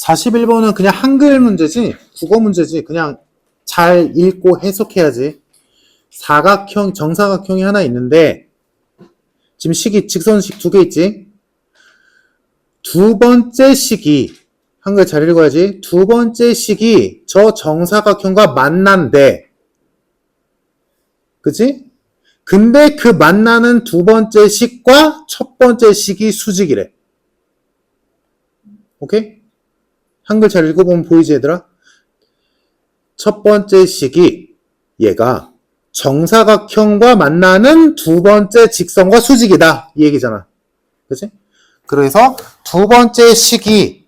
41번은 그냥 한글 문제지, 국어 문제지. 그냥 잘 읽고 해석해야지. 사각형, 정사각형이 하나 있는데, 지금 식이 직선식 두 개 있지? 두 번째 식이, 한글 잘 읽어야지. 두 번째 식이 저 정사각형과 만난대. 그치? 근데 그 만나는 두 번째 식과 첫 번째 식이 수직이래. 오케이? 한글 잘 읽어보면 보이지, 얘들아? 첫 번째 식이 얘가 정사각형과 만나는 두 번째 직선과 수직이다. 이 얘기잖아. 그치? 그래서 두 번째 식이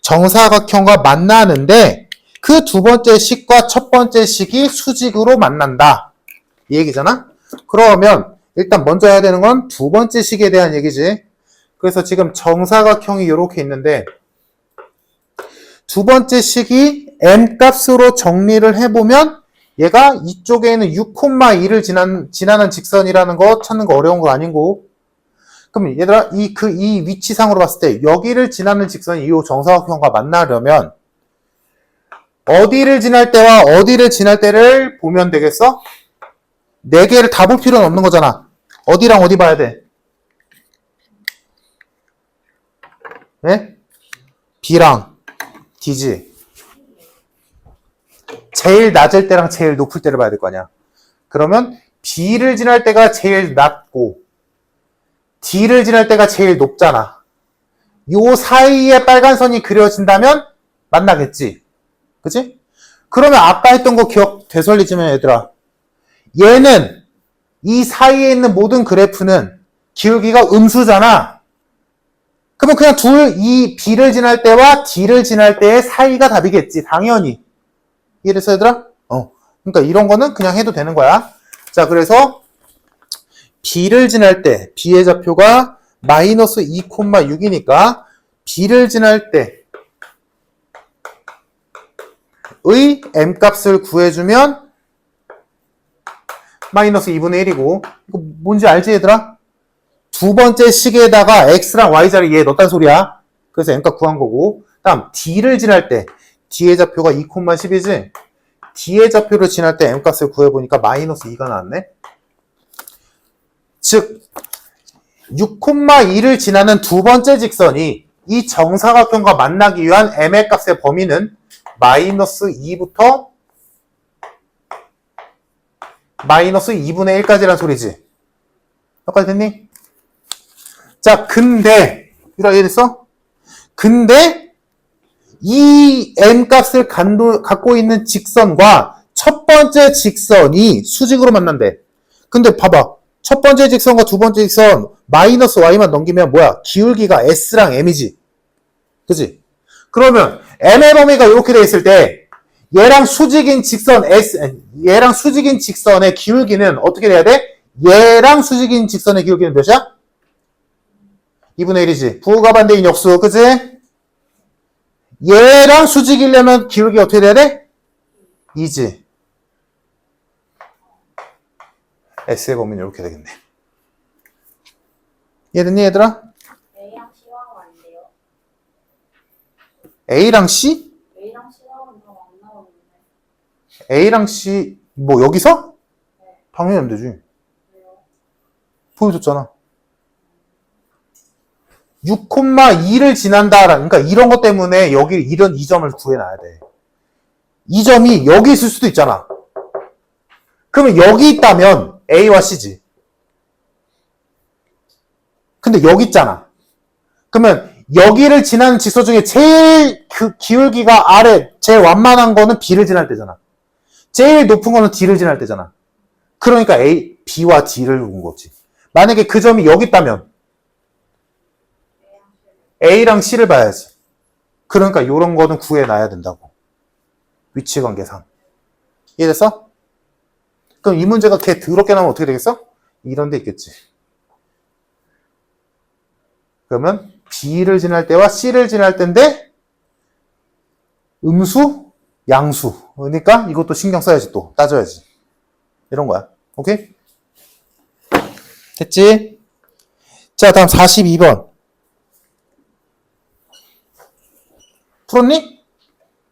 정사각형과 만나는데 그 두 번째 식과 첫 번째 식이 수직으로 만난다. 이 얘기잖아? 그러면 일단 먼저 해야 되는 건 두 번째 식에 대한 얘기지. 그래서 지금 정사각형이 이렇게 있는데 두 번째 식이 m 값으로 정리를 해보면 얘가 이쪽에 있는 6,2를 지나는 직선이라는 거 찾는 거 어려운 거 아니고, 그럼 얘들아 이 위치상으로 봤을 때 여기를 지나는 직선이 이 정사각형과 만나려면 어디를 지날 때와 어디를 지날 때를 보면 되겠어? 네 개를 다 볼 필요는 없는 거잖아. 어디랑 어디 봐야 돼? 네? B랑 D지. 제일 낮을 때랑 제일 높을 때를 봐야 될 거 아니야. 그러면 B를 지날 때가 제일 낮고 D를 지날 때가 제일 높잖아. 요 사이에 빨간 선이 그려진다면 만나겠지. 그치? 그러면 아까 했던 거 기억 되살리지면 얘들아, 얘는 이 사이에 있는 모든 그래프는 기울기가 음수잖아. 그러면 그냥 이 B를 지날 때와 D를 지날 때의 사이가 답이겠지. 당연히. 이해됐어, 얘들아? 그러니까 이런 거는 그냥 해도 되는 거야. 자, 그래서 B를 지날 때, B의 좌표가 마이너스 2,6이니까 B를 지날 때의 M값을 구해주면 마이너스 2분의 1이고, 이거 뭔지 알지, 얘들아? 두 번째 식에다가 X랑 Y자를 얘 넣었단 소리야. 그래서 M값 구한 거고, 다음 D를 지날 때, D의 좌표가 2,10이지? D의 좌표를 지날 때 M값을 구해보니까 마이너스 2가 나왔네? 즉 6,2를 지나는 두 번째 직선이 이 정사각형과 만나기 위한 m의 값의 범위는 마이너스 2부터 마이너스 2분의 1까지란 소리지. 여기까지 됐니? 자, 근데 이해됐어? 근데 이 m값을 갖고 있는 직선과 첫 번째 직선이 수직으로 만난대. 근데 봐봐. 첫 번째 직선과 두 번째 직선 마이너스 y만 넘기면 뭐야? 기울기가 s랑 m이지. 그치? 그러면 m의 범위가 이렇게 돼 있을 때 얘랑 수직인 직선의 기울기는 어떻게 돼야 돼? 얘랑 수직인 직선의 기울기는 몇이야? 2분의 1이지. 부호가 반대인 역수. 그치? 얘랑 수직이려면 기울기 어떻게 돼야 돼? 2지. S의 범위는 이렇게 되겠네. 이해됐니, 얘들아? A랑 C랑 안 돼요? A랑 C? A랑 C랑은 다 안 나오는데. A랑 C, 뭐, 여기서? 네. 당연히 안 되지. 왜요? 보여줬잖아. 6,2를 지난다. 그러니까 이런 것 때문에 여기 이런 이 점을 구해놔야 돼. 이 점이 여기 있을 수도 있잖아. 그러면 여기 있다면 A와 C지. 근데 여기 있잖아. 그러면 여기를 지나는 직선 중에 제일 그 기울기가 아래, 제일 완만한 거는 B를 지날 때잖아. 제일 높은 거는 D를 지날 때잖아. 그러니까 B와 D를 본 거지. 만약에 그 점이 여기 있다면 A랑 C를 봐야지. 그러니까 이런 거는 구해놔야 된다고. 위치관계상. 이해됐어? 그럼 이 문제가 개 더럽게 나오면 어떻게 되겠어? 이런 데 있겠지. 그러면 B를 지날 때와 C를 지날 때인데 음수, 양수. 그러니까 이것도 신경 써야지, 또 따져야지. 이런 거야. 오케이? 됐지? 자, 다음 42번. 풀었니?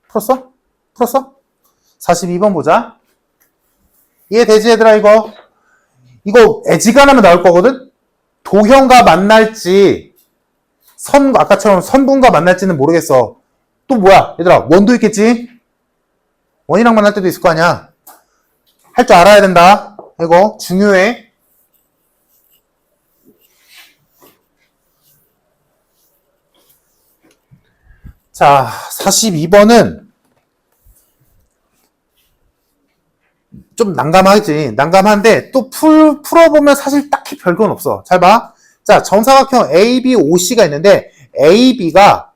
풀었어? 풀었어? 42번 보자. 이해되지 얘들아 이거? 이거 애지간하면 나올 거거든? 도형과 만날지 아까처럼 선분과 만날지는 모르겠어. 또 뭐야 얘들아, 원도 있겠지? 원이랑 만날 때도 있을 거 아니야. 할 줄 알아야 된다. 이거 중요해. 자, 42번은 좀 난감하지. 난감한데 또 풀어보면 사실 딱히 별건 없어. 잘 봐. 자, 정사각형 ABOC가 있는데 AB가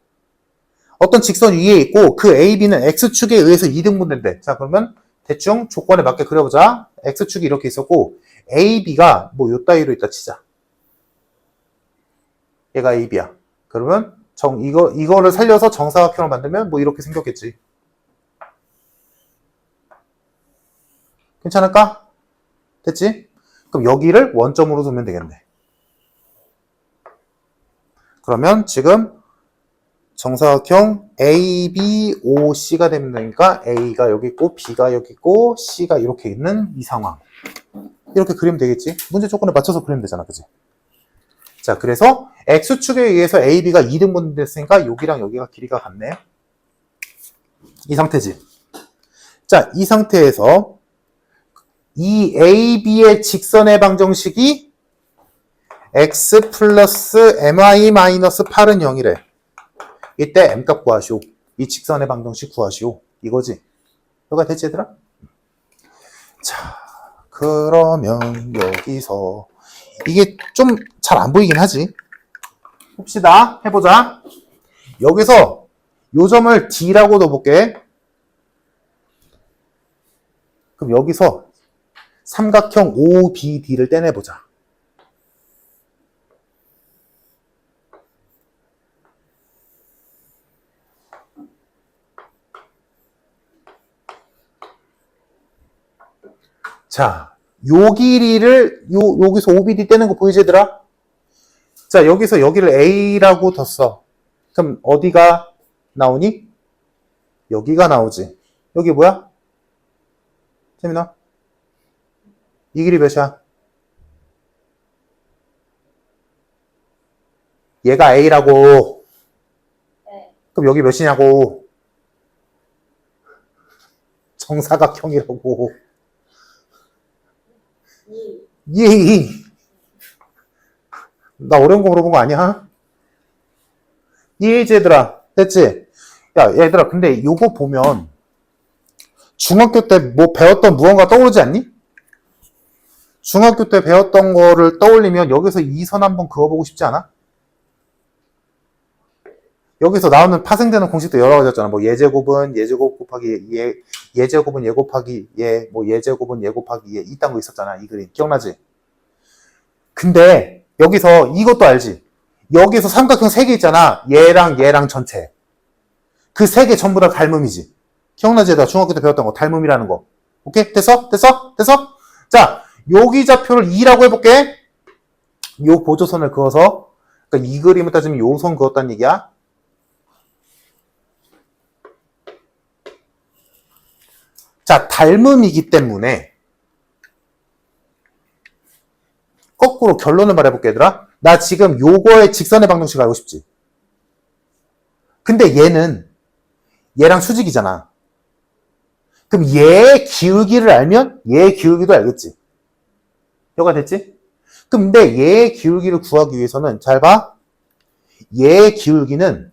어떤 직선 위에 있고 그 AB는 X축에 의해서 2등분된대. 자, 그러면 대충 조건에 맞게 그려보자. X축이 이렇게 있었고 AB가 뭐 요 따위로 있다 치자. 얘가 AB야. 그러면 이거를 살려서 정사각형을 만들면 뭐 이렇게 생겼겠지. 괜찮을까? 됐지? 그럼 여기를 원점으로 두면 되겠네. 그러면 지금 정사각형 ABOC가 되면 되니까 A가 여기 있고 B가 여기 있고 C가 이렇게 있는 이 상황. 이렇게 그리면 되겠지? 문제 조건에 맞춰서 그리면 되잖아. 그치? 자, 그래서 X축에 의해서 AB가 2등분 됐으니까 여기랑 여기가 길이가 같네. 이 상태지. 자, 이 상태에서 이 AB의 직선의 방정식이 X 플러스 MI 마이너스 8은 0이래. 이때 M값 구하시오. 이 직선의 방정식 구하시오. 이거지. 이거가 됐지 얘들아? 자, 그러면 여기서 이게 좀 잘 안 보이긴 하지. 봅시다. 해보자. 여기서 요 점을 D라고 넣어볼게. 그럼 여기서 삼각형 OBD를 떼내보자. 자, 요 길이를 여기서 OBD 떼는 거 보이지 얘들아? 자, 여기서 여기를 A라고 뒀어. 그럼 어디가 나오니? 여기가 나오지. 여기 뭐야? 재민아? 이 길이 몇이야? 얘가 A라고. 네. 그럼 여기 몇이냐고. 정사각형이라고. 2. 예. 나 어려운 거 물어본 거 아니야? 이해지 얘들아. 됐지? 야 얘들아, 근데 요거 보면 중학교 때 뭐 배웠던 무언가 떠오르지 않니? 중학교 때 배웠던 거를 떠올리면 여기서 이 선 한번 그어보고 싶지 않아? 여기서 나오는 파생되는 공식도 여러 가지였잖아. 뭐 예제곱은 예제곱 곱하기 예제곱은 예 곱하기 뭐 예제곱은 예 곱하기 이딴 거 있었잖아. 이 그림 기억나지? 근데 여기서 이것도 알지? 여기서 삼각형 3개 있잖아. 얘랑 전체. 그 3개 전부 다 닮음이지. 기억나지? 나 중학교 때 배웠던 거 닮음이라는 거. 오케이? 됐어? 자, 여기 좌표를 2라고 해볼게. 요 보조선을 그어서, 그러니까 이 그림을 따지면 요 선 그었다는 얘기야. 자, 닮음이기 때문에 거꾸로 결론을 말해볼게 얘들아. 나 지금 요거의 직선의 방정식 알고 싶지? 근데 얘랑 수직이잖아. 그럼 얘의 기울기를 알면 얘의 기울기도 알겠지? 이거가 됐지? 근데 얘의 기울기를 구하기 위해서는 잘 봐. 얘의 기울기는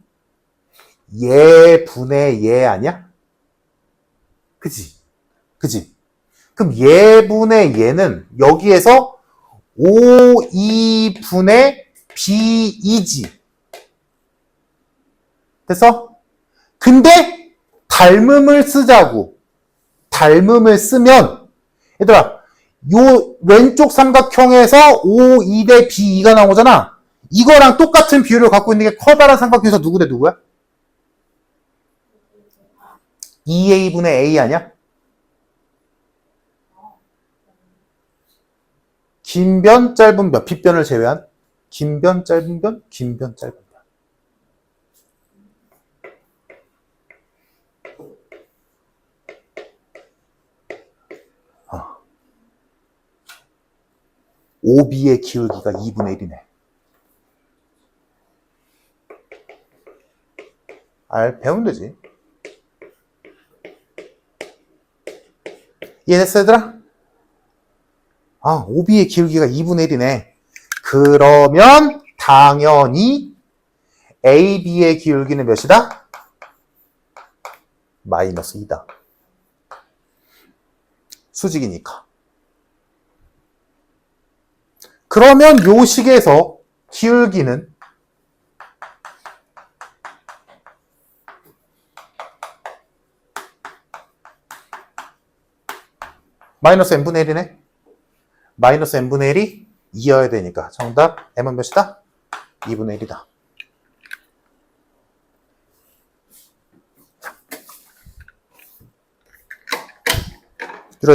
얘 분의 얘 아니야? 그지? 그럼 얘 분의 얘는 여기에서 5,2분의 B이지. 됐어? 근데 닮음을 쓰자고. 닮음을 쓰면 얘들아, 요 왼쪽 삼각형에서 5, 2 대 B, 2가 나오잖아. 이거랑 똑같은 비율을 갖고 있는 게 커다란 삼각형에서 누구 대 누구야? 2A분의 A 아니야? 긴 변, 짧은 변, 빗변을 제외한 긴 변, 짧은 변, 긴 변, 짧은 변. OB의 기울기가 2분의 1이네. 배우면 되지. 이해됐어, 얘들아? OB의 기울기가 2분의 1이네. 그러면 당연히 AB의 기울기는 몇이다? 마이너스 2다. 수직이니까. 그러면 요 식에서 기울기는 마이너스 n분의 1이네. 마이너스 n분의 1이 2여야 되니까 정답 m은 몇이다? 2분의 1이다. 들어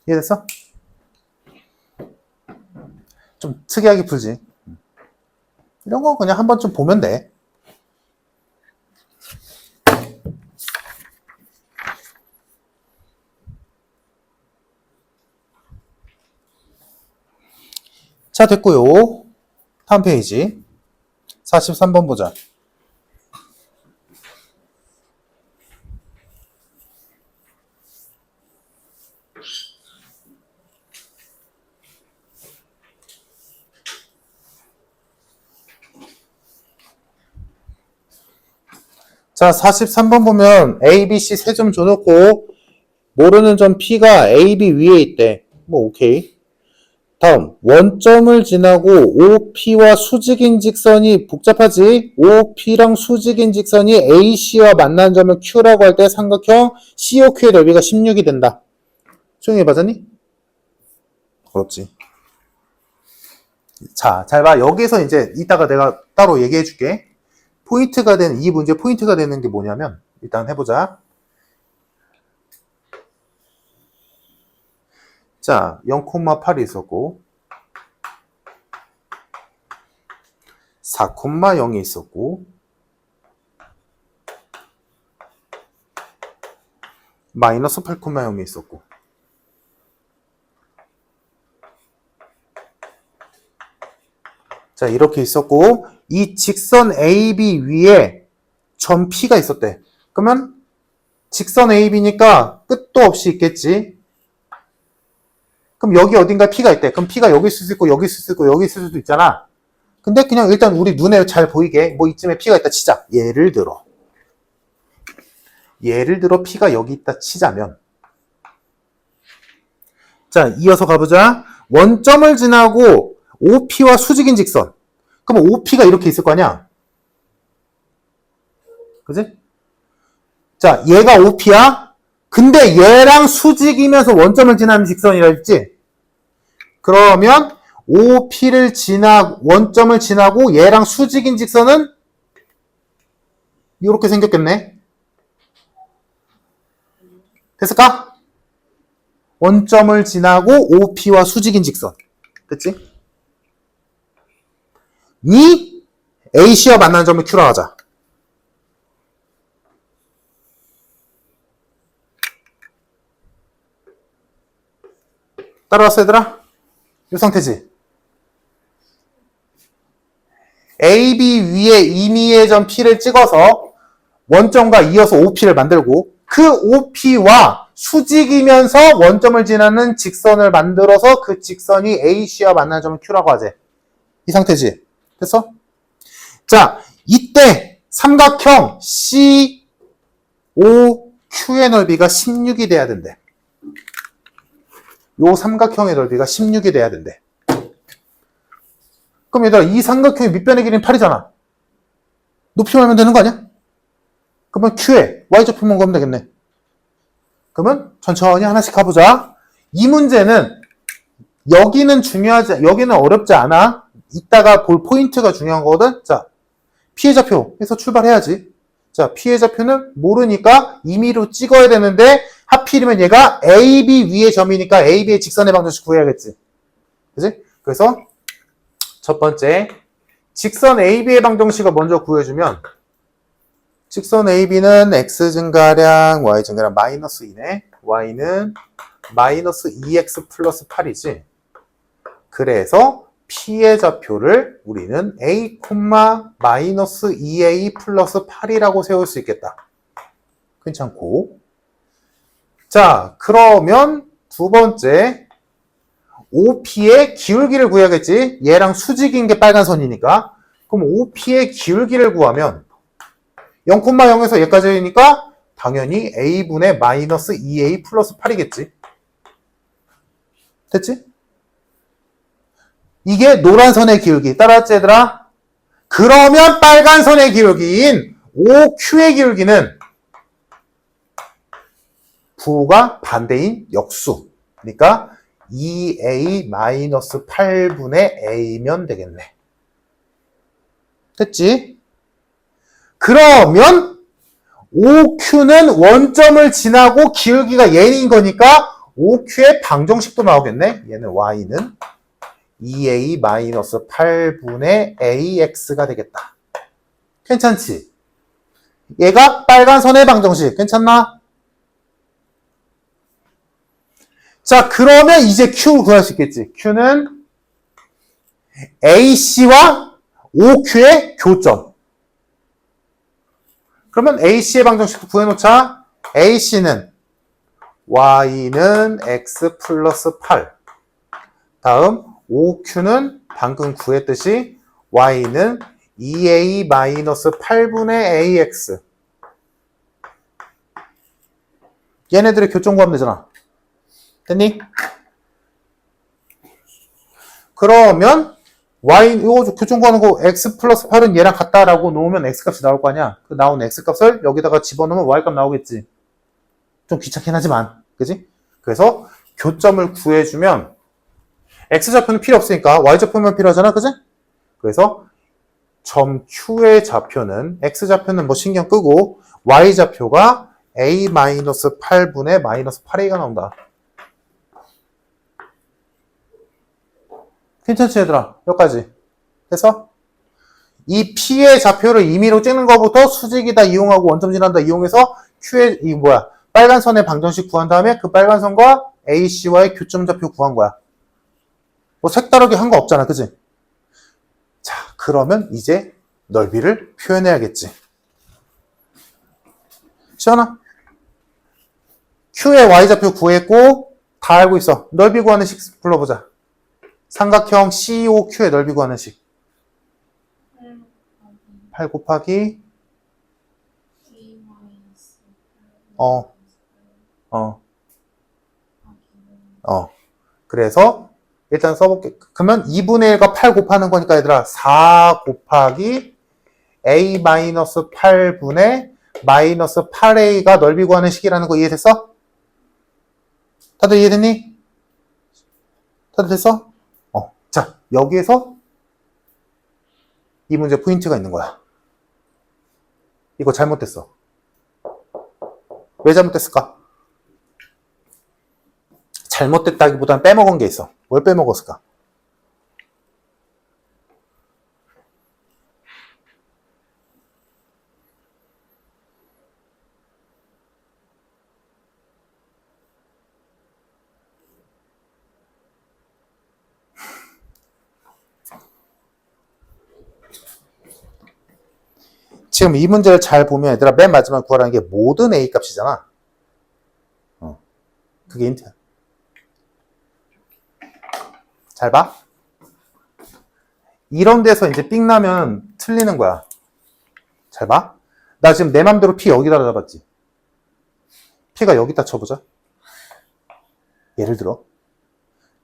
이해됐어? 좀 특이하게 풀지. 이런 거 그냥 한 번쯤 보면 돼. 자, 됐고요. 다음 페이지 43번 보자. 자, 43번 보면 A, B, C 세 점 줘놓고 모르는 점 P가 A, B 위에 있대. 뭐 오케이. 다음 원점을 지나고 OP와 수직인 직선이 복잡하지? OP랑 수직인 직선이 AC와 만나는 점을 Q라고 할 때 삼각형 COQ의 넓이가 16이 된다. 조용히 해봐자니? 어렵지. 자, 잘 봐. 여기서 이제 이따가 내가 따로 얘기해 줄게. 포인트가 되는, 이 문제 포인트가 되는 게 뭐냐면, 일단 해보자. 자, 0,8이 있었고, 4,0이 있었고, 마이너스 8,0이 있었고. 자, 이렇게 있었고, 이 직선 AB 위에 점 P가 있었대. 그러면 직선 AB니까 끝도 없이 있겠지. 그럼 여기 어딘가 P가 있대. 그럼 P가 여기 있을 수 있고, 여기 있을 수 있고, 여기 있을 수도 있잖아. 근데 그냥 일단 우리 눈에 잘 보이게 뭐 이쯤에 P가 있다 치자. 예를 들어 P가 여기 있다 치자면, 자, 이어서 가보자. 원점을 지나고 OP와 수직인 직선. 그럼 OP가 이렇게 있을 거 아니야? 그지? 자, 얘가 OP야? 근데 얘랑 수직이면서 원점을 지나는 직선이라 했지? 그러면 OP를 원점을 지나고 얘랑 수직인 직선은 이렇게 생겼겠네? 됐을까? 원점을 지나고 OP와 수직인 직선. 됐지? 이 AC와 만나는 점을 Q라 하자. 따라왔어, 얘들아? 이 상태지? AB 위에 임의의 점 P를 찍어서 원점과 이어서 OP를 만들고 그 OP와 수직이면서 원점을 지나는 직선을 만들어서 그 직선이 AC와 만나는 점을 Q라고 하지. 이 상태지? 됐어? 자, 이때 삼각형 COQ의 넓이가 16이 돼야 된대. 요 삼각형의 넓이가 16이 돼야 된대. 그럼 얘들아, 이 삼각형의 밑변의 길이는 8이잖아. 높이만 하면 되는 거 아니야? 그러면 Q에 Y좌표만 구하면 되겠네. 그러면 천천히 하나씩 가보자. 이 문제는 여기는 어렵지 않아. 이따가 볼 포인트가 중요한 거거든. 자, P의 좌표에서 출발해야지. 자, P의 좌표는 모르니까 임의로 찍어야 되는데 하필이면 얘가 AB 위의 점이니까 AB의 직선의 방정식 구해야겠지. 그지? 그래서 첫 번째, 직선 AB의 방정식을 먼저 구해주면 직선 AB는 X 증가량, Y 증가량 마이너스 2네. Y는 마이너스 2X 플러스 8이지. 그래서 P의 좌표를 우리는 A, 마이너스 2A 플러스 8이라고 세울 수 있겠다. 괜찮고. 자, 그러면 두 번째 OP의 기울기를 구해야겠지. 얘랑 수직인 게 빨간 선이니까. 그럼 OP의 기울기를 구하면 0,0에서 얘까지니까 당연히 A분의 마이너스 2A 플러스 8이겠지. 됐지? 이게 노란 선의 기울기. 따라왔지 얘들아? 그러면 빨간 선의 기울기인 OQ의 기울기는 부호가 반대인 역수. 그러니까 2A-8분의 A면 되겠네. 됐지? 그러면 OQ는 원점을 지나고 기울기가 얘인 거니까 OQ의 방정식도 나오겠네. 얘는 Y는 2A-8분의 AX가 되겠다. 괜찮지? 얘가 빨간 선의 방정식. 괜찮나? 자, 그러면 이제 Q를 구할 수 있겠지. Q는 AC와 OQ의 교점. 그러면 AC의 방정식도 구해놓자. AC는 Y는 X 플러스 8. 다음 OQ는 방금 구했듯이 Y는 2A-8분의 AX. 얘네들의 교점 구하면 되잖아. 됐니? 그러면 Y, 이거 교점 구하는 거 X 플러스 8은 얘랑 같다라고 놓으면 X값이 나올 거 아니야? 그 나온 X값을 여기다가 집어넣으면 Y값 나오겠지. 좀 귀찮긴 하지만. 그지? 그래서 교점을 구해주면 X좌표는 필요 없으니까 Y좌표만 필요하잖아. 그지? 그래서 점 Q의 좌표는 X좌표는 뭐 신경 끄고 Y좌표가 A-8분의 마이너스 8A가 나온다. 괜찮지 얘들아? 여기까지. 그래서 이 P의 좌표를 임의로 찍는 것부터 수직이다 이용하고 원점 지난다 이용해서 Q의 빨간 선의 방정식 구한 다음에 그 빨간 선과 AC와의 교점 좌표 구한 거야. 뭐 색다르게 한 거 없잖아. 그지? 자, 그러면 이제 넓이를 표현해야겠지. 시원아? Q의 Y좌표 구했고 다 알고 있어. 넓이 구하는 식 불러보자. 삼각형 COQ의 넓이 구하는 식. 8 곱하기 그래서 일단 써볼게. 그러면 2분의 1과 8 곱하는 거니까 얘들아 4 곱하기 A-8분의 마이너스 8A가 넓이 구하는 식이라는 거 이해됐어? 다들 이해됐니? 다들 됐어? 자, 여기에서 이 문제 포인트가 있는 거야. 이거 잘못됐어. 왜 잘못됐을까? 잘못됐다기보다는 빼먹은 게 있어. 뭘 빼먹었을까? 지금 이 문제를 잘 보면 얘들아 맨 마지막에 구하라는 게 모든 A 값이잖아. 그게 힌트야. 잘 봐. 이런 데서 이제 삑 나면 틀리는 거야. 잘 봐. 나 지금 내 맘대로 P 여기다 잡았지. P가 여기다 쳐보자. 예를 들어.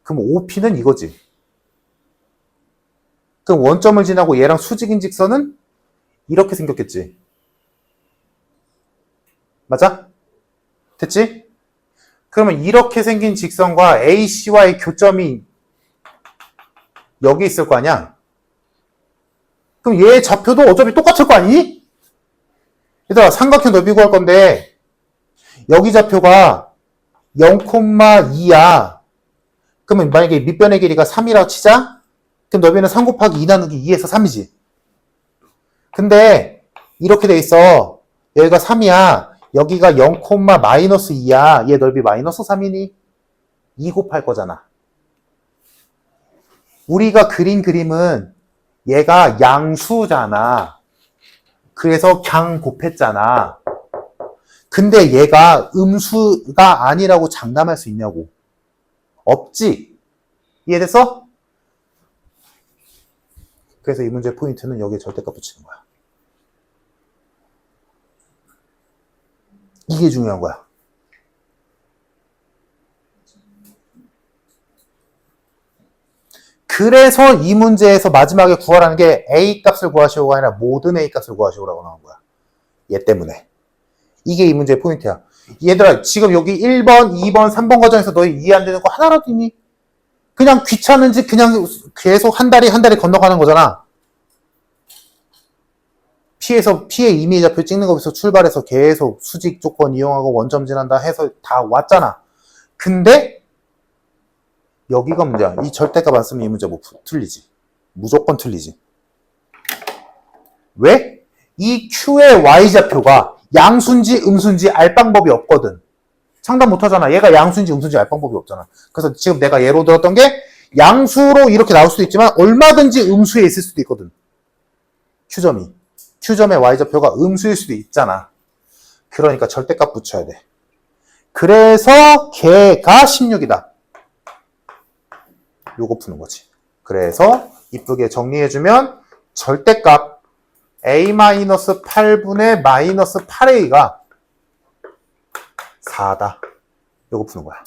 그럼 OP는 이거지. 그럼 원점을 지나고 얘랑 수직인 직선은 이렇게 생겼겠지. 맞아? 됐지? 그러면 이렇게 생긴 직선과 AC와의 교점이 여기 있을 거 아니야? 그럼 얘 좌표도 어차피 똑같을 거 아니니? 얘들아, 삼각형 넓이 구할 건데 여기 좌표가 0,2야. 그러면 만약에 밑변의 길이가 3이라고 치자? 그럼 넓이는 3 곱하기 2 나누기 2에서 3이지. 근데 이렇게 돼 있어. 여기가 3이야. 여기가 0, 마이너스 2야. 얘 넓이 마이너스 3이니? 2 곱할 거잖아. 우리가 그린 그림은 얘가 양수잖아. 그래서 강 곱했잖아. 근데 얘가 음수가 아니라고 장담할 수 있냐고. 없지. 이해됐어? 그래서 이 문제 포인트는 여기에 절대값 붙이는 거야. 이게 중요한 거야. 그래서 이 문제에서 마지막에 구하라는 게 A 값을 구하시오가 아니라 모든 A 값을 구하시오라고 나온 거야. 얘 때문에. 이게 이 문제의 포인트야. 얘들아, 지금 여기 1번, 2번, 3번 과정에서 너희 이해 안 되는 거 하나라도 있니? 그냥 귀찮은지 그냥 계속 한 다리 한 다리 건너가는 거잖아. P의 이미지좌표 찍는 거에서 출발해서 계속 수직 조건 이용하고 원점진한다 해서 다 왔잖아. 근데 여기가 문제야. 이 절대값 안 쓰면 이 문제 뭐 틀리지. 무조건 틀리지. 왜? 이 Q의 Y좌표가 양수인지 음수인지 알 방법이 없거든. 상담 못 하잖아. 얘가 양수인지 음수인지 알 방법이 없잖아. 그래서 지금 내가 예로 들었던 게 양수로 이렇게 나올 수도 있지만 얼마든지 음수에 있을 수도 있거든. Q점의 Y좌표가 음수일 수도 있잖아. 그러니까 절대값 붙여야 돼. 그래서 걔가 16이다. 요거 푸는 거지. 그래서 이쁘게 정리해주면 절대값 A-8분의 마이너스 8A가 4다. 요거 푸는 거야.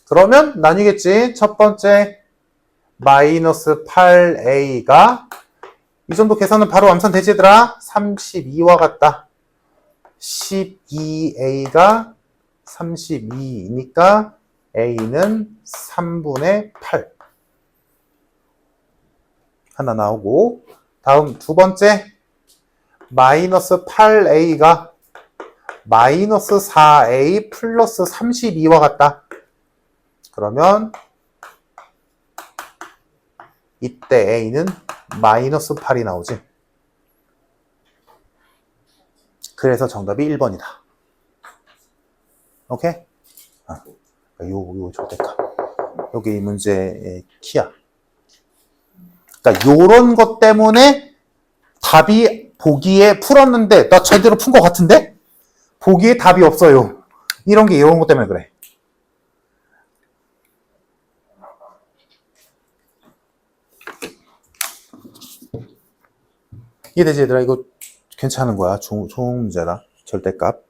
그러면 나뉘겠지. 첫 번째 마이너스 8A가 이 정도 계산은 바로 완성되지 얘들아. 32와 같다. 12A가 32이니까 A는 3분의 8 하나 나오고, 다음 두 번째 마이너스 8A가 마이너스 4A 플러스 32와 같다. 그러면 이때 A는 마이너스 8이 나오지. 그래서 정답이 1번이다. 오케이? 요 절대값. 요게 이 문제의 키야. 그러니까 요런 것 때문에 답이 보기에 풀었는데 나 제대로 푼 것 같은데? 보기에 답이 없어요. 이런 게 이런 것 때문에 그래. 이해되지 얘들아? 이거 괜찮은 거야. 좋은 문제다. 절대값.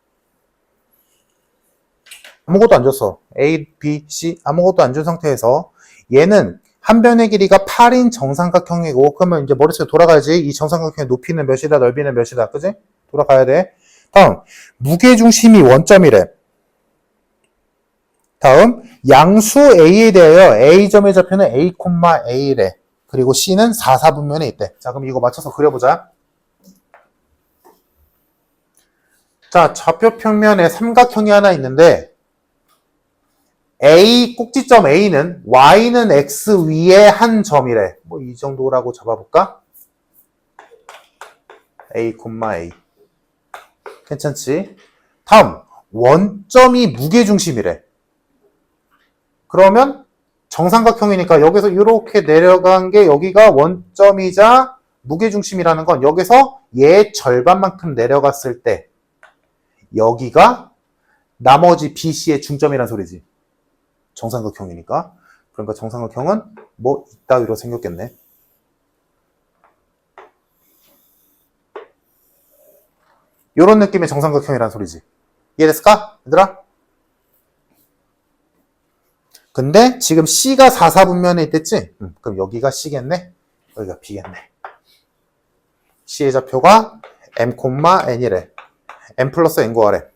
아무것도 안 줬어. A, B, C 아무것도 안 준 상태에서 얘는 한 변의 길이가 8인 정삼각형이고, 그러면 이제 머릿속에 돌아가야지. 이 정삼각형의 높이는 몇이다, 넓이는 몇이다, 그지? 돌아가야 돼. 다음, 무게중심이 원점이래. 다음, 양수 A에 대하여 A점의 좌표는 A, A래. 그리고 C는 4, 4분면에 있대. 자, 그럼 이거 맞춰서 그려보자. 자, 좌표 평면에 삼각형이 하나 있는데, A, 꼭지점 A는 Y는 X 위에 한 점이래. 뭐 이 정도라고 잡아볼까? A, A. 괜찮지? 다음, 원점이 무게중심이래. 그러면 정삼각형이니까 여기서 이렇게 내려간 게 여기가 원점이자 무게중심이라는 건 여기서 얘 절반만큼 내려갔을 때 여기가 나머지 BC의 중점이란 소리지. 정삼각형이니까. 그러니까 정삼각형은 뭐 이따위로 생겼겠네. 요런 느낌의 정삼각형이란 소리지. 이해됐을까? 얘들아? 근데 지금 C가 4, 4분면에 있댔지? 그럼 여기가 C겠네? 여기가 B겠네. C의 좌표가 M, N이래. M 플러스 N 구하래.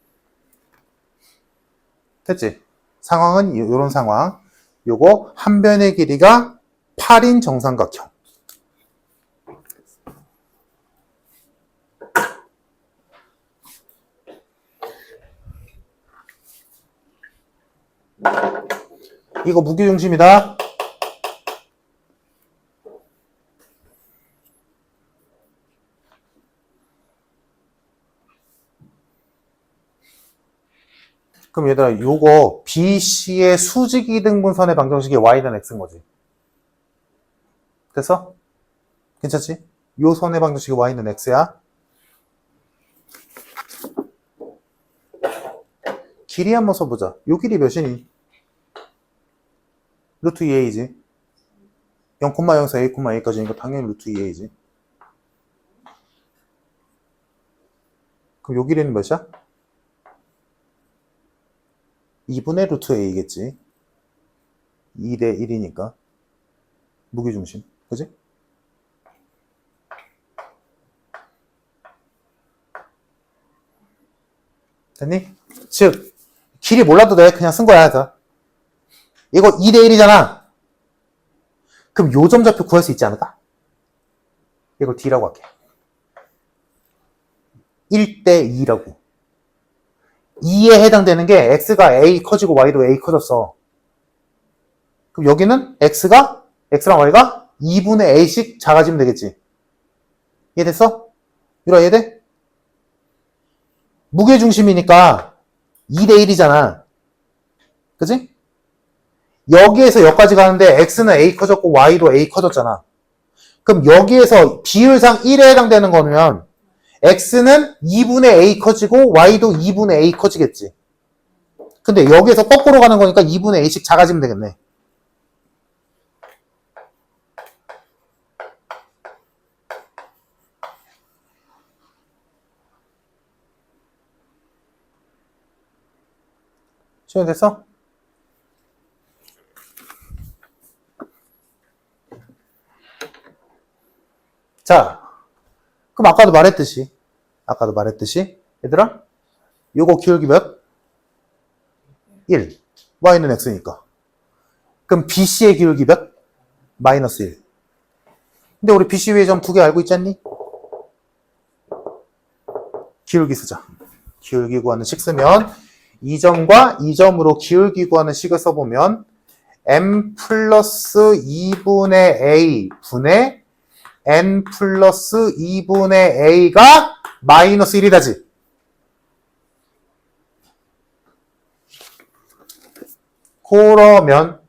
됐지? 상황은 이런 상황. 요거 한 변의 길이가 8인 정삼각형. 이거 무게중심이다. 그럼 얘들아 요거 BC의 수직이 등분선의 방정식이 y는 x인 거지. 됐어? 괜찮지? 요 선의 방정식이 y는 x야. 길이 한번 써보자. 요 길이 몇이니? 루트 2a지. 0,04 a, a까지니까 당연히 루트 2a지. 그럼 요 길이는 몇이야? 2분의 루트 a겠지. 2대 1이니까. 무게중심. 그지? 됐니? 즉, 길이 몰라도 돼. 그냥 쓴 거야. 다. 이거 2대 1이잖아. 그럼 요점좌표 구할 수 있지 않을까? 이걸 D라고 할게. 1대 2라고. 2에 해당되는 게 X가 A 커지고 Y도 A 커졌어. 그럼 여기는 X랑 Y가 2분의 A씩 작아지면 되겠지. 이해됐어? 유라 이해돼? 무게중심이니까 2대 1이잖아. 그치? 여기에서 여기까지 가는데 X는 A 커졌고 Y도 A 커졌잖아. 그럼 여기에서 비율상 1에 해당되는 거면 X는 2분의 A 커지고 Y도 2분의 A 커지겠지. 근데 여기에서 거꾸로 가는 거니까 2분의 A씩 작아지면 되겠네. 시원됐어? 자, 그럼 아까도 말했듯이 얘들아 요거 기울기 몇? 1. y는 x니까. 그럼 BC의 기울기 몇? 마이너스 1. 근데 우리 BC 위의 점 두 개 알고 있지 않니? 기울기 쓰자. 기울기 구하는 식 쓰면 이 점과 이 점으로 기울기 구하는 식을 써보면 m 플러스 2분의 a 분의 n 플러스 2분의 a가 마이너스 1이다지. 그러면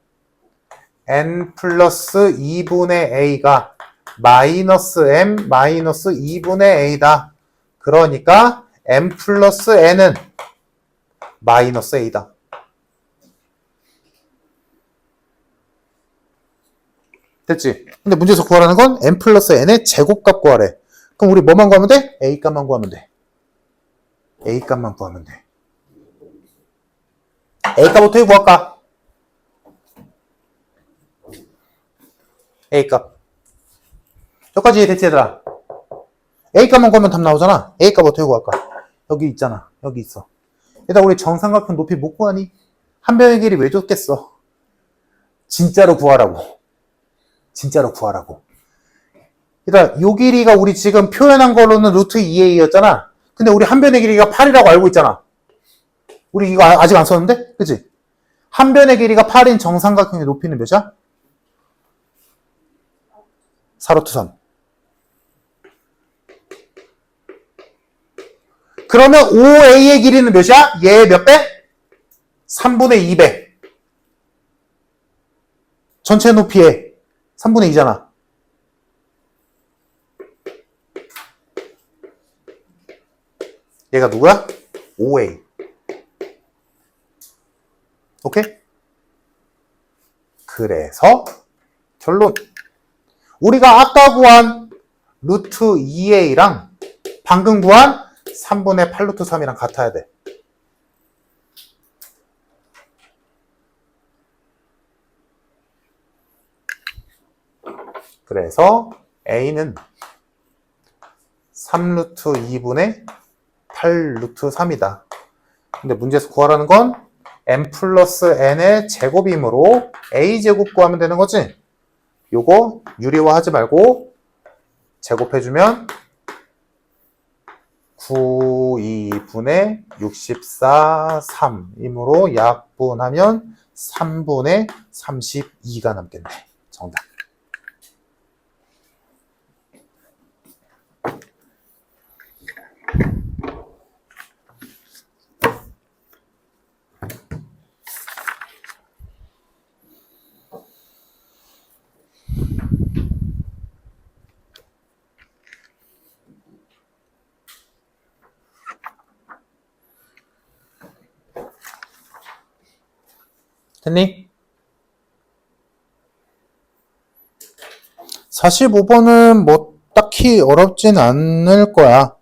n 플러스 2분의 a가 마이너스 m 마이너스 2분의 a다. 그러니까 m 플러스 n은 마이너스 a다. 됐지? 근데 문제에서 구하라는 건 n 플러스 n의 제곱값 구하래. 그럼 우리 뭐만 구하면 돼? a 값만 구하면 돼. a 값만 구하면 돼. a 값 어떻게 구할까? a 값. 여기까지 이해됐지 얘들아? a 값만 구하면 답 나오잖아. a 값 어떻게 구할까? 여기 있잖아. 여기 있어. 얘들아 우리 정삼각형 높이 못 구하니? 한 변의 길이 왜 줬겠어? 진짜로 구하라고. 진짜로 구하라고. 얘들아 요 길이가 우리 지금 표현한 걸로는 루트 2a였잖아. 근데 우리 한 변의 길이가 8이라고 알고 있잖아. 우리 이거 아직 안 썼는데? 그치? 한 변의 길이가 8인 정삼각형의 높이는 몇이야? 4루트 3. 그러면 5a의 길이는 몇이야? 얘 몇 배? 3분의 2배. 전체 높이의 3분의 2잖아. 얘가 누구야? 5a. 오케이? 그래서 결론. 우리가 아까 구한 루트 2a랑 방금 구한 3분의 8루트 3이랑 같아야 돼. 그래서 a는 3루트 2분의 8루트 3이다. 근데 문제에서 구하라는 건 m 플러스 n의 제곱이므로 a제곱 구하면 되는 거지? 요거 유리화하지 말고 제곱해주면 9, 2분의 64, 3이므로 약분하면 3분의 32가 남겠네. 정답. 됐니? 45번은 뭐 딱히 어렵진 않을 거야.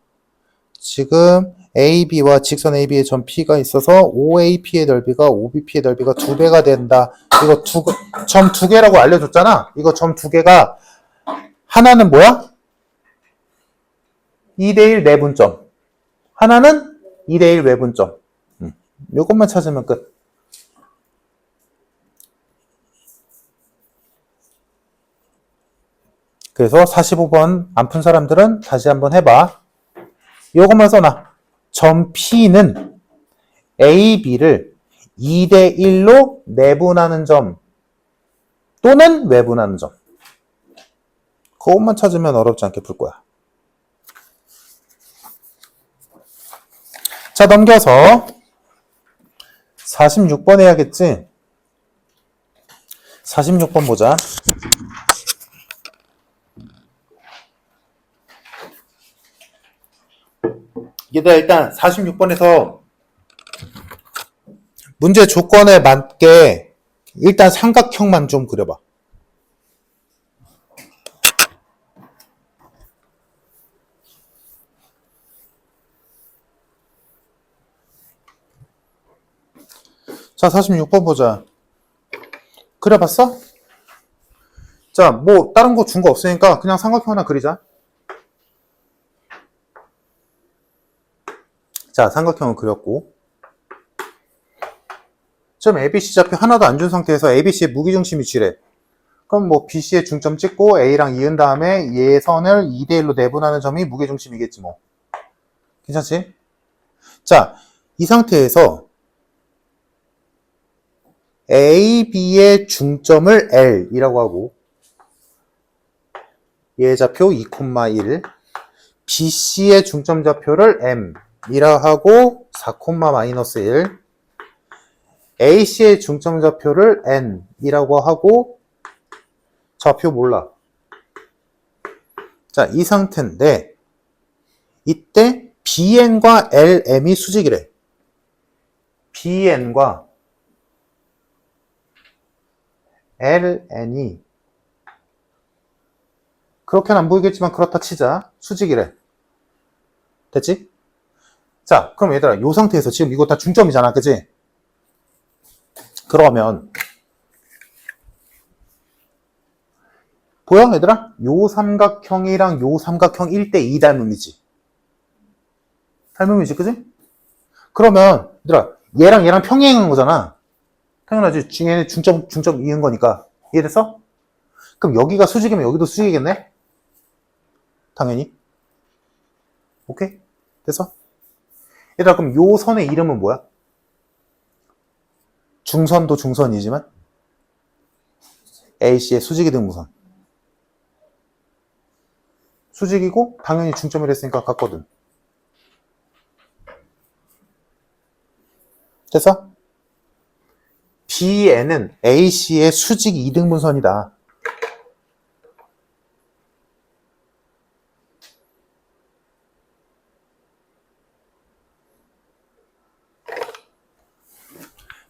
지금 AB와 직선 AB의 점 P가 있어서 OAP의 넓이가 OBP의 넓이가 2배가 된다. 이거 점 2개라고 알려줬잖아. 이거 점 2개가 하나는 뭐야? 2대1 내분점. 하나는 2대1 외분점. 요것만 찾으면 끝. 그래서 45번 안 푼 사람들은 다시 한번 해봐. 요것만 써놔. 점 P는 A, B를 2대1로 내분하는 점 또는 외분하는 점. 그것만 찾으면 어렵지 않게 풀 거야. 자, 넘겨서 46번 해야겠지? 46번 보자. 얘들아, 일단 46번에서 문제 조건에 맞게 일단 삼각형만 좀 그려봐. 자, 46번 보자. 그려봤어? 자, 뭐 다른 거 준 거 없으니까 그냥 삼각형 하나 그리자. 자, 삼각형을 그렸고 지금 ABC 좌표 하나도 안 준 상태에서 ABC의 무게중심이 G래. 그럼 뭐 BC의 중점 찍고 A랑 이은 다음에 얘 선을 2대1로 내분하는 점이 무게중심이겠지 뭐. 괜찮지? 자, 이 상태에서 AB의 중점을 L이라고 하고 얘 좌표 2,1 BC의 중점 좌표를 M이라 하고 4,-1 AC의 중점 좌표를 N이라고 하고 좌표 몰라. 자, 이 상태인데 이때 BN과 LM이 수직이래. BN과 LN이 그렇게는 안 보이겠지만 그렇다 치자. 수직이래. 됐지? 자, 그럼 얘들아, 이 상태에서 지금 이거 다 중점이잖아. 그치? 그러면 보여? 얘들아? 요 삼각형이랑 요 삼각형 1대2 닮음이지. 닮음이지, 그치? 그러면 얘들아, 얘랑 얘랑 평행한 거잖아. 당연하지. 얘는 중점 이은 거니까. 이해됐어? 그럼 여기가 수직이면 여기도 수직이겠네? 당연히. 오케이? 됐어? 얘들아, 그럼 요 선의 이름은 뭐야? 중선도 중선이지만 AC의 수직이 등무선. 수직이고 당연히 중점을 했으니까 같거든. 됐어? BN은 AC의 수직 2등분선이다.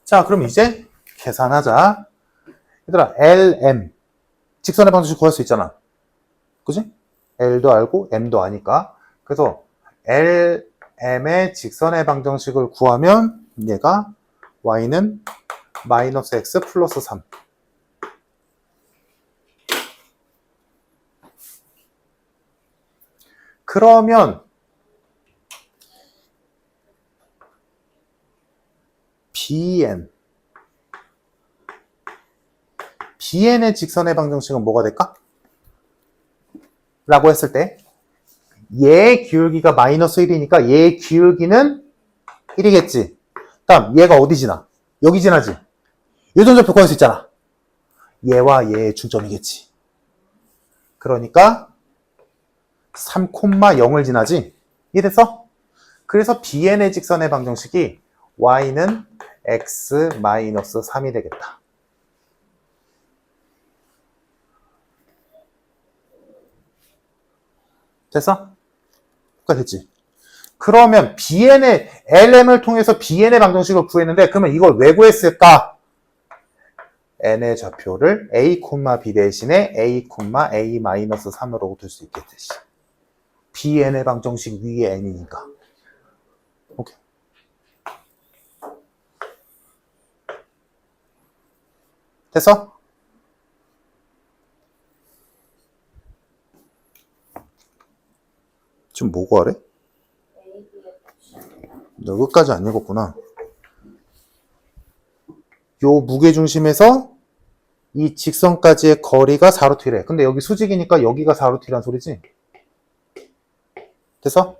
자, 그럼 이제 계산하자. 얘들아, LM 직선의 방정식 구할 수 있잖아. 그지? L도 알고 M도 아니까. 그래서 LM의 직선의 방정식을 구하면 얘가 Y는 마이너스 X 플러스 3. 그러면 BN의 직선의 방정식은 뭐가 될까? 라고 했을 때 얘의 기울기가 마이너스 1이니까 얘의 기울기는 1이겠지. 다음 얘가 어디 지나? 여기 지나지. 요점좌표 구할 수 있잖아. 얘와 얘의 중점이겠지. 그러니까 3,0을 지나지. 이해됐어? 그래서 BN의 직선의 방정식이 Y는 X-3이 되겠다. 됐어? 됐지? 그러면 BN의 LM을 통해서 BN의 방정식을 구했는데 그러면 이걸 왜 구했을까? n의 좌표를 a, b 대신에 a, a-3으로 둘 수 있겠듯이. bn의 방정식 위에 n이니까. 오케이. 됐어? 지금 뭐고 하래? 너 끝까지 안 읽었구나. 요 무게중심에서 이 직선까지의 거리가 4루트래. 근데 여기 수직이니까 여기가 4루트란 소리지? 됐어?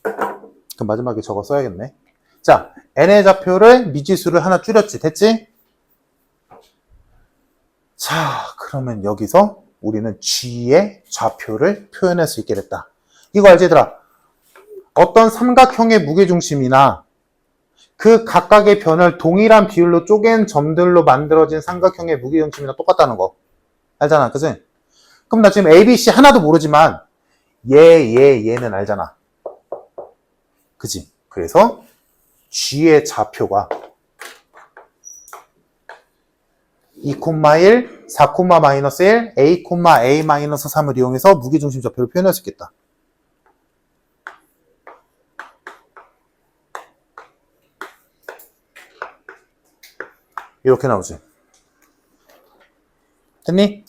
그럼 마지막에 저거 써야겠네. 자, n의 좌표를 미지수를 하나 줄였지. 됐지? 자, 그러면 여기서 우리는 g의 좌표를 표현할 수 있게 됐다. 이거 알지, 얘들아? 어떤 삼각형의 무게중심이나 그 각각의 변을 동일한 비율로 쪼갠 점들로 만들어진 삼각형의 무게중심이나 똑같다는 거. 알잖아, 그치? 그럼 나 지금 A, B, C 하나도 모르지만 얘는 알잖아. 그치? 그래서 G의 좌표가 2,1, 4,-1, A, A-3을 이용해서 무게중심 좌표를 표현할 수 있겠다. 이렇게 나오지. 됐니?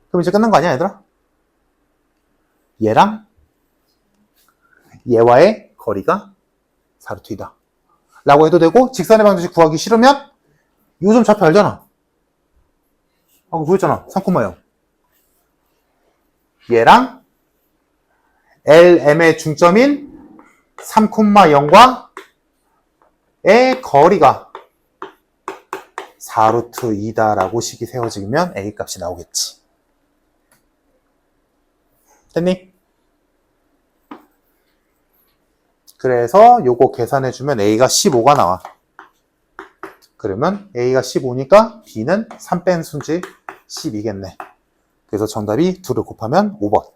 그럼 이제 끝난 거 아니야, 얘들아? 얘랑 얘와의 거리가 4루트이다. 라고 해도 되고, 직선의 방정식 구하기 싫으면 요점 좌표 알잖아. 아까 구했잖아. 3,0. 얘랑 LM의 중점인 3,0과 의 거리가 4루트2다 라고 식이 세워지면 A 값이 나오겠지. 됐니? 그래서 요거 계산해주면 A가 15가 나와. 그러면 A가 15니까 B는 3 뺀 수지 12겠네. 그래서 정답이 2를 곱하면 5번.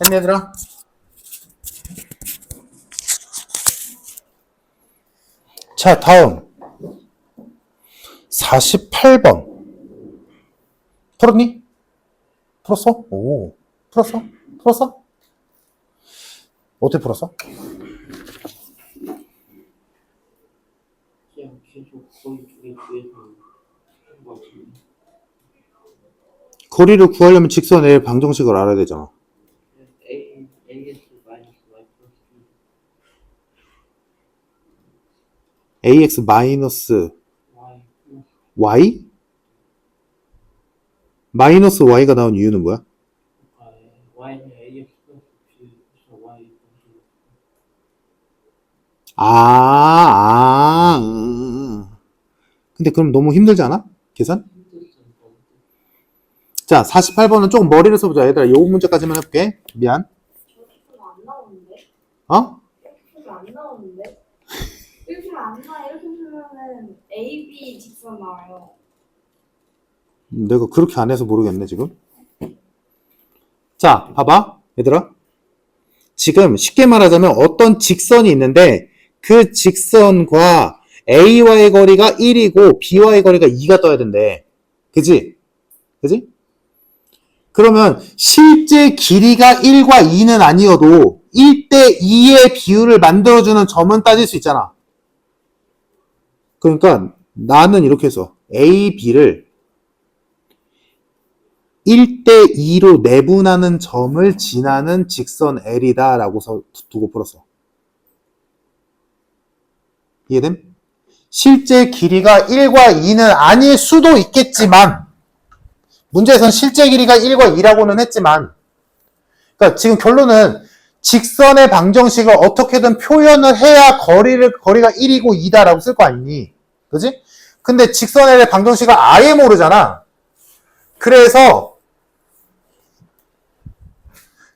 됐니, 얘들아? 자, 다음 48번 풀었니? 풀었어? 오, 풀었어? 풀었어? 어떻게 풀었어? 그냥 계속 거의 두개 구해서 하는 것 같은데. 거리를 구하려면 직선의 방정식을 알아야 되잖아. AS 마이너스 Y 플러스 AX 마이너스 Y 플러스 Y? 마이너스 Y가 나온 이유는 뭐야? Y는 AX 플러스 B에서 Y 플러스 근데 그럼 너무 힘들지 않아? 계산? 힘들잖아. 자, 48번은 조금 머리를 써보자. 얘들아, 요 문제까지만 해볼게. 미안. 이렇게 안 나오는데? 어? 이렇게 안 나오는데? 이렇게 안 나와. 이렇게 쓰면은 A, B 직선 나와요. 내가 그렇게 안 해서 모르겠네, 지금. 자, 봐봐. 얘들아. 지금 쉽게 말하자면 어떤 직선이 있는데 그 직선과 A와의 거리가 1이고 B와의 거리가 2가 떠야 된대. 그지? 그지? 그러면 실제 길이가 1과 2는 아니어도 1대 2의 비율을 만들어주는 점은 따질 수 있잖아. 그러니까 나는 이렇게 해서 A, B를 1대 2로 내분하는 점을 지나는 직선 L이다 라고 두고 풀었어. 이해됨? 실제 길이가 1과 2는 아닐 수도 있겠지만 문제에선 실제 길이가 1과 2라고는 했지만, 그러니까 지금 결론은 직선의 방정식을 어떻게든 표현을 해야 거리가 1이고 2다라고 쓸 거 아니니? 그지? 근데 직선의 방정식을 아예 모르잖아. 그래서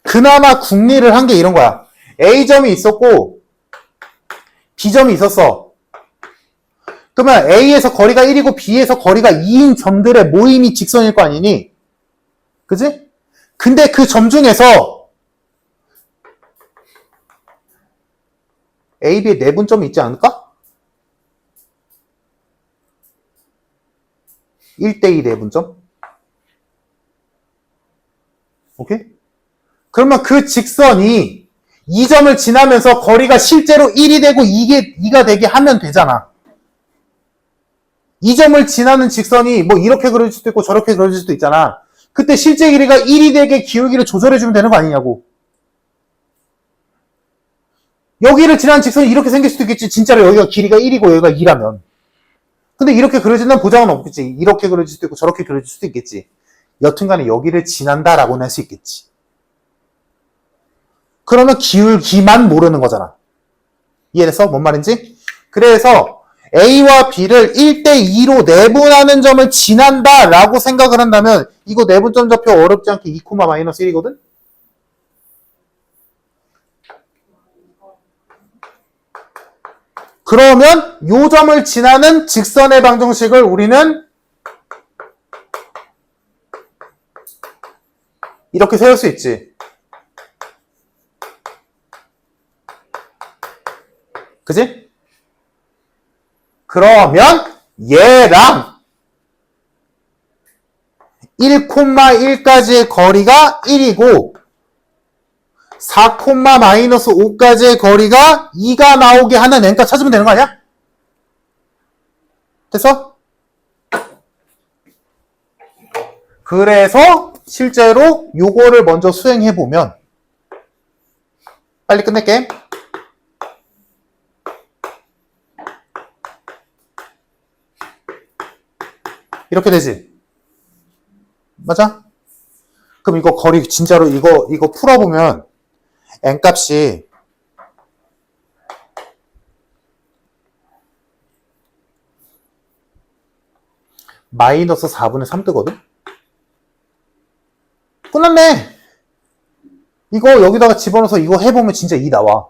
그나마 궁리를 한 게 이런 거야. A점이 있었고 B점이 있었어. 그러면 A에서 거리가 1이고 B에서 거리가 2인 점들의 모임이 직선일 거 아니니? 그지? 근데 그 점 중에서 A, B에 내분점이 있지 않을까? 1대2 내분점? 오케이? 그러면 그 직선이 이 점을 지나면서 거리가 실제로 1이 되고 2가 되게 하면 되잖아. 이 점을 지나는 직선이 뭐 이렇게 그려질 수도 있고 저렇게 그려질 수도 있잖아. 그때 실제 길이가 1이 되게 기울기를 조절해주면 되는 거 아니냐고. 여기를 지나는 직선이 이렇게 생길 수도 있겠지. 진짜로 여기가 길이가 1이고 여기가 2라면. 근데 이렇게 그려진다는 보장은 없겠지. 이렇게 그려질 수도 있고 저렇게 그려질 수도 있겠지. 여튼간에 여기를 지난다라고는 할 수 있겠지. 그러면 기울기만 모르는 거잖아. 이해됐어? 뭔 말인지? 그래서 A와 B를 1대2로 내분하는 점을 지난다 라고 생각을 한다면 이거 내분점 좌표 어렵지 않게 2,-1이거든? 그러면 요 점을 지나는 직선의 방정식을 우리는 이렇게 세울 수 있지. 그지? 그러면 얘랑 1,1까지의 거리가 1이고 4,-5까지의 거리가 2가 나오게 하는 n값 찾으면 되는 거 아니야? 됐어? 그래서 실제로 요거를 먼저 수행해보면 빨리 끝낼게. 이렇게 되지? 맞아? 그럼 이거 거리 진짜로 이거 풀어보면 n값이 마이너스 4분의 3 뜨거든? 끝났네! 이거 여기다가 집어넣어서 이거 해보면 진짜 2 나와.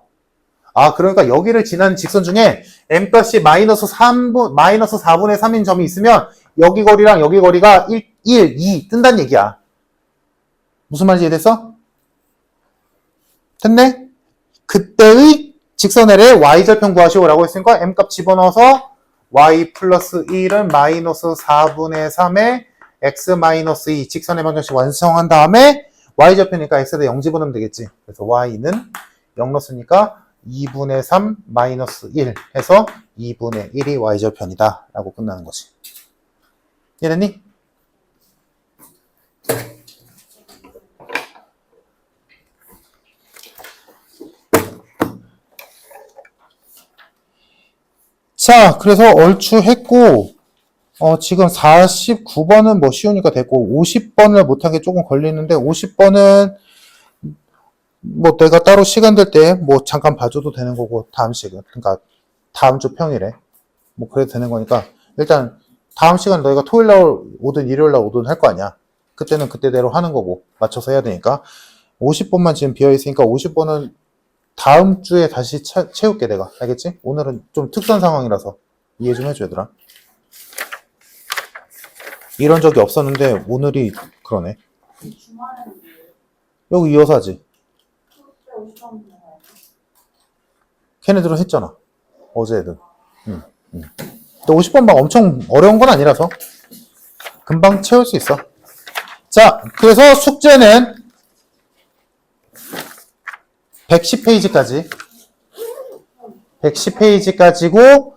아, 그러니까 여기를 지나는 직선 중에 n값이 마이너스 4분의 3인 점이 있으면 여기 거리랑 여기 거리가 1, 2 뜬다는 얘기야. 무슨 말인지 이해됐어? 됐네? 그때의 직선 L의 y절편 구하시오라고 했으니까 m값 집어넣어서 y 플러스 1은 마이너스 4분의 3의 x 마이너스 2 직선의 방정식 완성한 다음에 y절편이니까 x에다 0 집어넣으면 되겠지. 그래서 y는 0 넣었으니까 2분의 3 마이너스 1 해서 2분의 1이 y절편이다 라고 끝나는 거지. 이해됐니? 자, 그래서 얼추 했고 지금 49번은 뭐 쉬우니까 됐고 50번을 못한 게 조금 걸리는데 50번은 뭐 내가 따로 시간 될 때 뭐 잠깐 봐줘도 되는 거고 다음 시간 그러니까 다음 주 평일에 뭐 그래도 되는 거니까 일단 다음 시간 너희가 토요일 날 오든 일요일 날 오든 할 거 아니야. 그때는 그때대로 하는 거고 맞춰서 해야 되니까 50번만 지금 비어 있으니까 50번은 다음 주에 다시 채울게 내가. 알겠지? 오늘은 좀 특수한 상황이라서 이해 좀 해줘 얘들아. 이런 적이 없었는데 오늘이 그러네. 주말에는 여기 이어서 하지. 그때 50번 나가요. 걔네들은 했잖아. 어제 애들. 근데 50번 막 엄청 어려운 건 아니라서 금방 채울 수 있어. 자, 그래서 숙제는 110페이지까지 110페이지까지고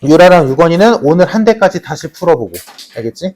유라랑 유건이는 오늘 한 대까지 다시 풀어보고 알겠지?